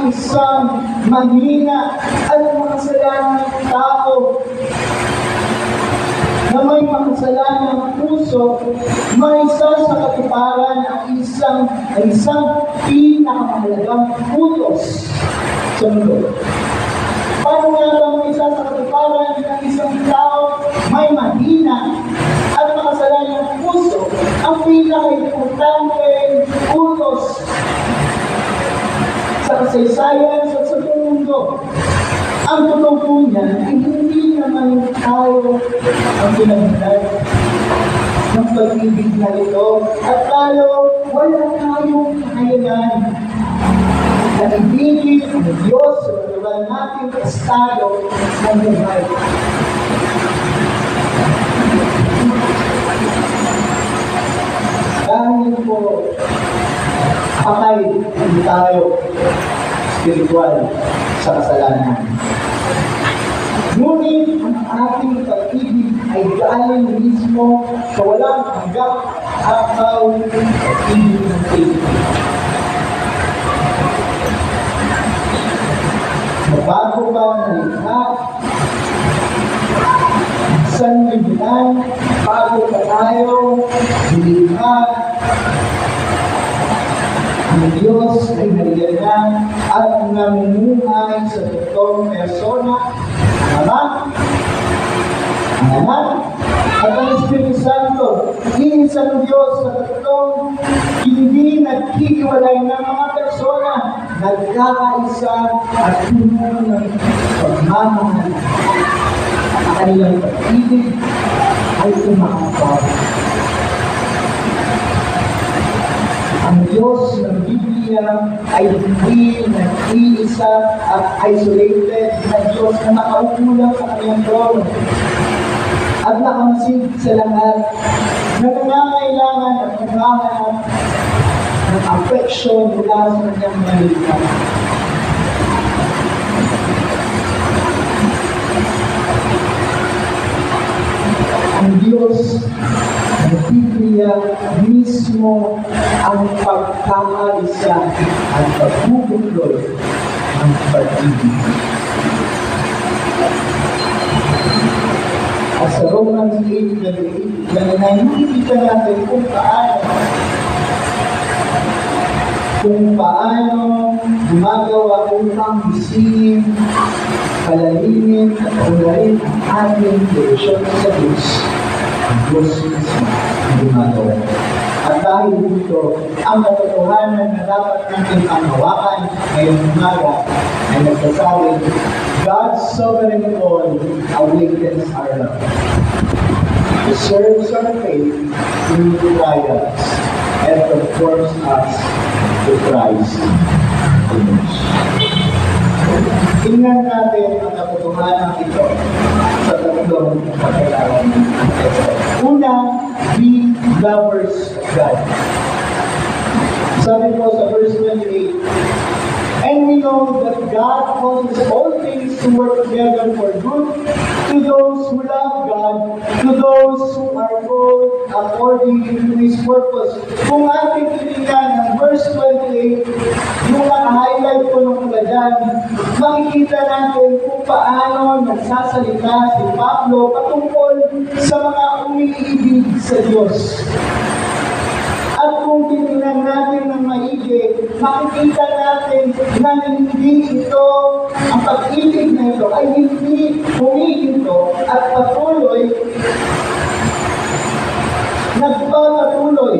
ang isang mahina at makasalanang tao na may makasalanang puso, may isa sa katuparan ang isang pinakamahalagang utos sa mundo. Paano nga ba may isa sa katuparan ng isang tao may mahina at makasalanang puso ang pinaka-importante utos sa kasaysayan sa mundo? Ang totoo po niya ay hindi naman tayo ang pinagdala ng pag-ibig na ito at talo wala tayong kakayanan na ibigin ang Diyos sa wala nating estado ng buhay. Dahil po patay hindi tayo spiritual sa kasalanan. Ngunit ang ating pag-ibig ay galing mismo sa walang hanggang akaw ng pag-ibig ng Pilipinas. Mabago ba na likha? Isang libunan, bago pa tayo, nilikha. Ang Diyos ay nariyan at namumuhay sa totoong persona, ang Anak, at ang Espiritu Santo. Iisang Diyos sa totoong hindi nagkikiwalay ng mga persona, nagkakaisa at puno ng pagmamahal. Ang kanilang pag-ibig ay tumakapag. Ang Diyos ng Biblia ay hindi nag-iisa at isolated na Diyos na nakaukulang sa kanyang trono at nakamasid sa lahat na nangangailangan at nangangailangan ng affection mula sa kanyang naliligtas. Ang Diyos ng Biblia mismo ang pagkakaisa at pagbubuklod ng pag-ibig. At sa Romans 8:8, nakikita natin kung paano gumagawa upang bisingin, palalimin at ulayin ang ating relasyon sa Diyos. Ang Diyos mismo ang gumagawa. At dahil dito, ang katotohanan na dapat natin panghawakan ngayong umaga ay nagsasabi, God's sovereign call awakens our love. It serves our faith through the trials and conforms us to Christ's image. Tingnan natin ang katotohanan ito sa tatlong pagkailangan ng text. Una, be lovers of God. Sabi po sa verse 28, and we know that God causes all things to work together for good to those who love God, to those who are called according to His purpose. Kung ating titignan ng verse 28, yung naka-highlight ko nung pula dyan, makikita natin kung paano nagsasalita si Pablo patungkol sa mga umiibig sa Diyos. At kung titignan natin ng maigi, makikita natin na hindi ito, ang pag-ibig na ito ay hindi humihinto at patuloy, nagpapatuloy.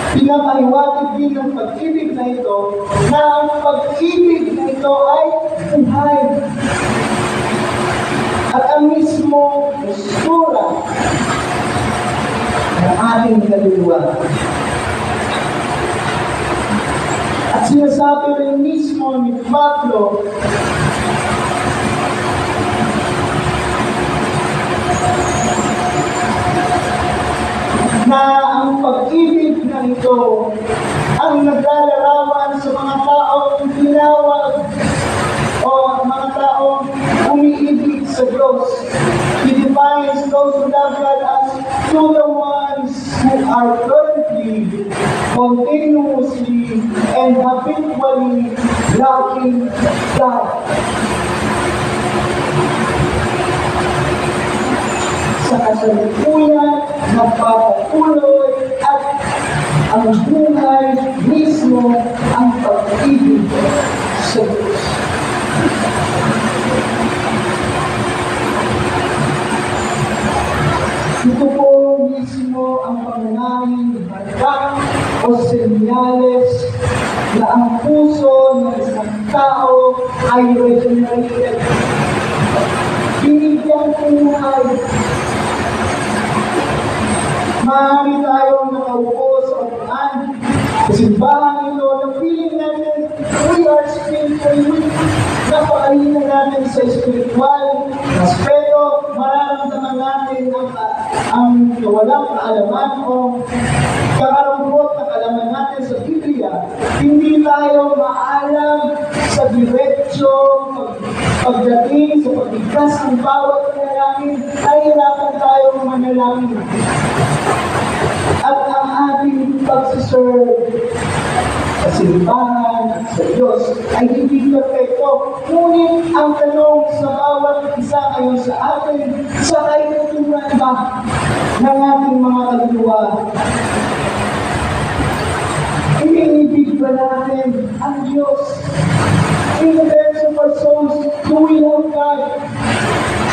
Pinapahiwatig din ng pag-ibig na ito na ang pag-ibig na ito ay buhay. At ang mismo postura ng ating kaluluwa. At sinasabi rin mismo ni Pablo na ang pag-ibig na ito ang naglalarawan sa mga taong tinawag o mga taong umiibig sa Diyos. He defines those who love God as to the ones who who are currently, continuously, and habitually lacking God. Sa kasalukuyan, nagpapatuloy at ang buhay mismo ang pag-ibig sa Diyos. Ito po mismo ang pangunahing handa o senyales na ang puso ng isang tao ay regenerated. Binigyang buhay. Maaari tayong nakaupo sa upuan, sa simbahan ito, na feeling natin, we are spiritually weak. Napakahina natin sa spiritual aspeto, mararamdaman natin ang walang kaalaman o kakarampot na kaalaman natin sa Biblia. Hindi tayo maalam sa diretsyo pagdating sa pagbigkas ng bawat panalangin, nahihirapan tayong manalangin. At ang ating pagsiserve sa simbahan at sa Diyos ay hindi perfecto. Ngunit ang tanong sa bawat isa ngayon sa atin, sa kaitutunan ba ng ating mga kaluluwa? Iniibig ba natin ang Diyos? In the depths of our souls, do we love God?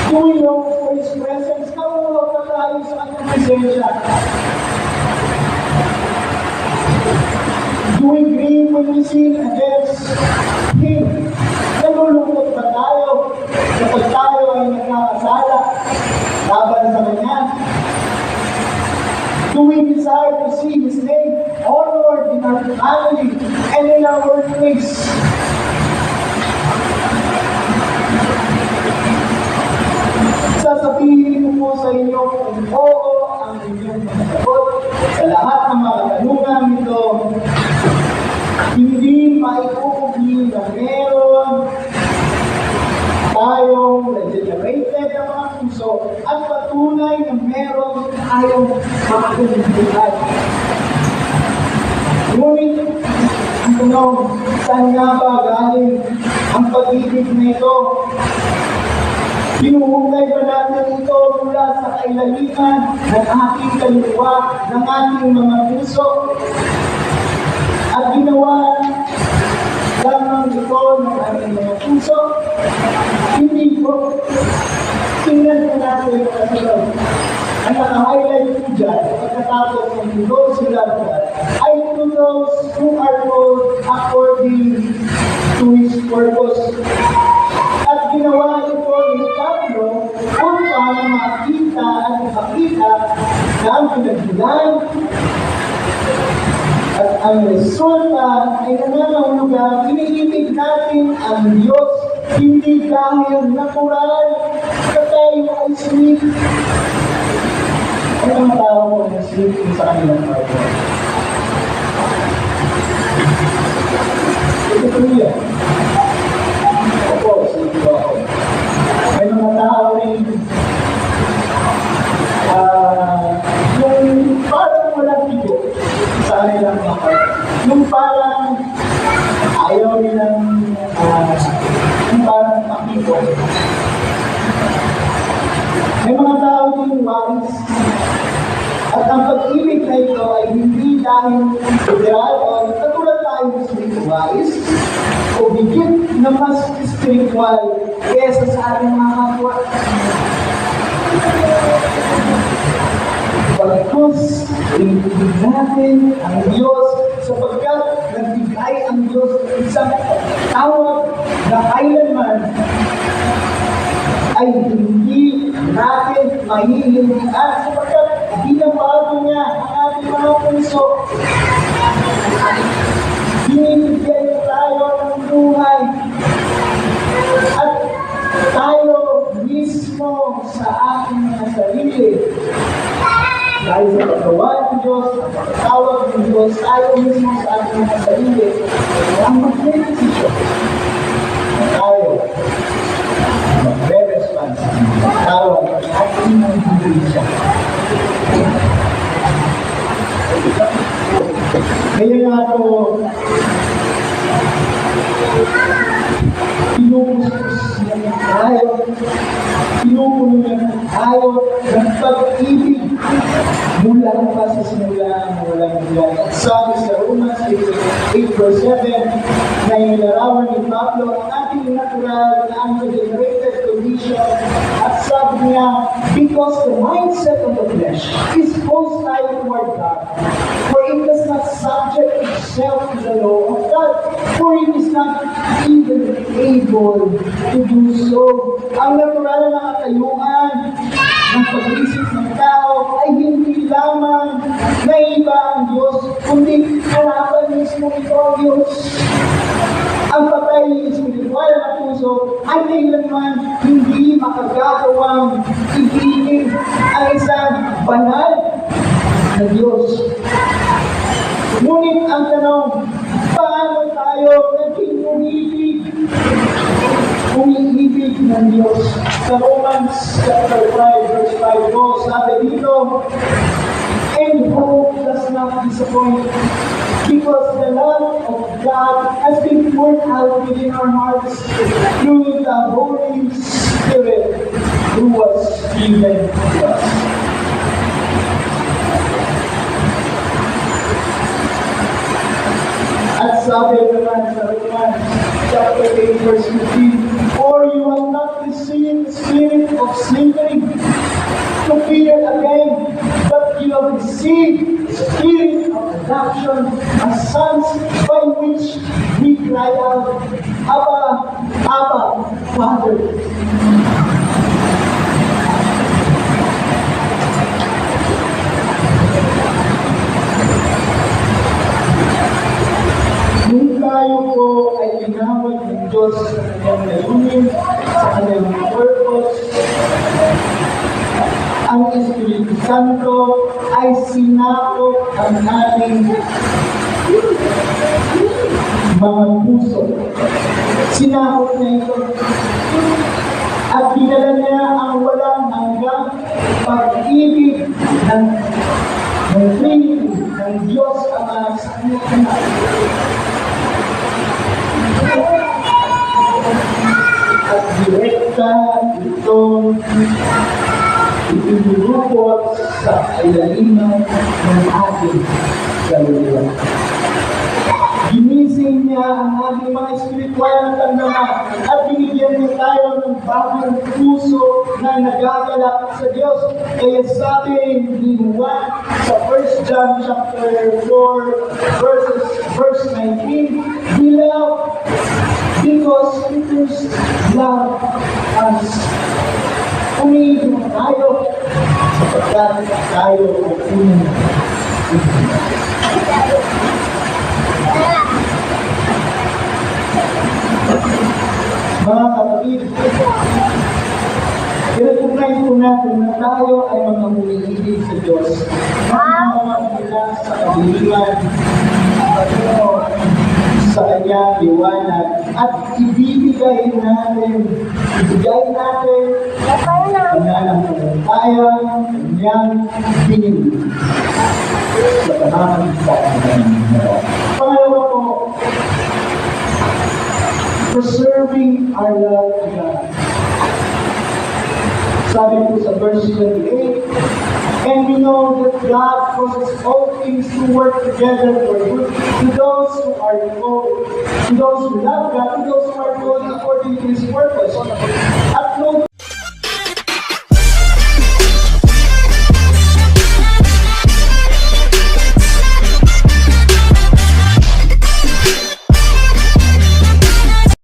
Do we long for His presence? Nauuhaw na tayo sa kanyang presensya. Do we grieve when we sin against Him? Nalulungkot ba tayo kapag tayo ay nagkakasala laban sa Kanya? Do we desire to see His name honored in our family and in our workplace? Sasabihin ko po sa inyo kung oo ang inyong masagot sa lahat ng mga tanungan nito. Hindi maipupugli na meron tayong regenerated na mga puso at patunay na meron tayong makakulibuhan. Ngunit, ang tanong, saan nga ba galing ang pag-ibig na ito? Hinuhukay ba natin ito mula sa kailaliman ng ating kaluluwa, ng ating mga puso? At ginawa lamang ito ng ating mga puso? Hindi po. Tingnan po natin ang kasunod. Ang naka-highlight po dyan, pagkatapos ng those who love God, ay to those who are called according to His purpose. At ginawa ito ni Pablo upang makita at ipakita na ang pinagbilan at ang resulta ay nangangahulugan, iniibig natin ang Diyos hindi dahil natural na tayo ay sweet. Ano ang tao mo na sweet sa kanilang partner? Ito po yan. Opo, sweet po ako. May mga tao rin yung parang walang bigo sa kanilang partner. Yung parang ayaw nilang yung parang makito. May mga tao din wais. At ang pag-ibig na ito ay hindi dahil literal o katulad tayo sa wais o bigit na mas spiritual kesa sa ating mga kapwa. Pagkos, ibig natin ang Diyos sapagkat nagbigay ang Diyos isang tawag na kailanman ay hindi natin mahihindihan sapagkat binabago niya ang ating mga puso. Binibigyan tayo ng buhay at tayo mismo sa ating mga sarili. Dahil sa paggawa ng Diyos, ang pagkatawag ng Diyos, tayo mismo sa ating mga sarili ang mag-desisyon. Tayo magre-response ang pagkatawag ng ating mga hibig siya. Kaya nga ako, pinupuspos ng tayo, pinupuno ng tayo ng pag-ibig mula pa sa simula ng walang hanggan. At sabi sa Romans 8:7, na inilarawan ni Pablo ang ating natural na unregenerated condition. At sabi niya, because the mindset of the flesh is hostile toward God, for it does not subject itself to the law of God, for it is not even able to do so. Ang natural na katayuan ng pag-isip ng tao ay hindi lamang na iba ang Diyos, kundi harapan mismo ito ang Diyos. Ang patay espiritual na puso ay kailanman hindi makagagawang ibigin ang isang banal na Diyos. Ngunit ang tanong, paano tayo naging umibig? Umiibig ng Diyos. Sa Romans chapter 5, verse 5 po, sabi dito, and hope does not disappoint, because the love of God has been poured out within our hearts through the Holy Spirit who was given to us. At sabi naman sa Romans chapter 8, verse 15, for you have not received the spirit of slavery to fear again, but you have received the spirit of adoption as sons, by which we cry out, Abba, Abba, Father. Kung tayo po ay tinawag ng Diyos sa kanyang layunin, sa kanyang purpose, ang Espiritu Santo ay sinakop ang ating mga puso. Sinakop niya ito. At dinala niya ang walang hanggang pag-ibig ng Trinity, ng Diyos Ama sa kanyang anak. At direkta itong itinulupot sa ilaliman ng ating kaluluwa. Ginising niya ang ating mga espiritual na tandama at binigyan niya tayo ng bagong puso na nagagalak sa Diyos. Kaya sabi ni Juan sa 1 John chapter 4 verse 19, Beloved, because Scriptures love us. Umiibig tayo sapagkat tayo ay unang mga kapatid, i-recognize po natin na tayo ay mga umiibig sa Diyos. Mga mula sa kabilingan, sa kanyang liwanag, at ibibigay natin pananampalataya kanyang pinili sa pamamagitan ng pangalawa po, preserving our love to God. Sabi po sa verse 28, and we know that God causes all things to work together for good to those who are called, to those who love God, to those who are called according to His purpose. At no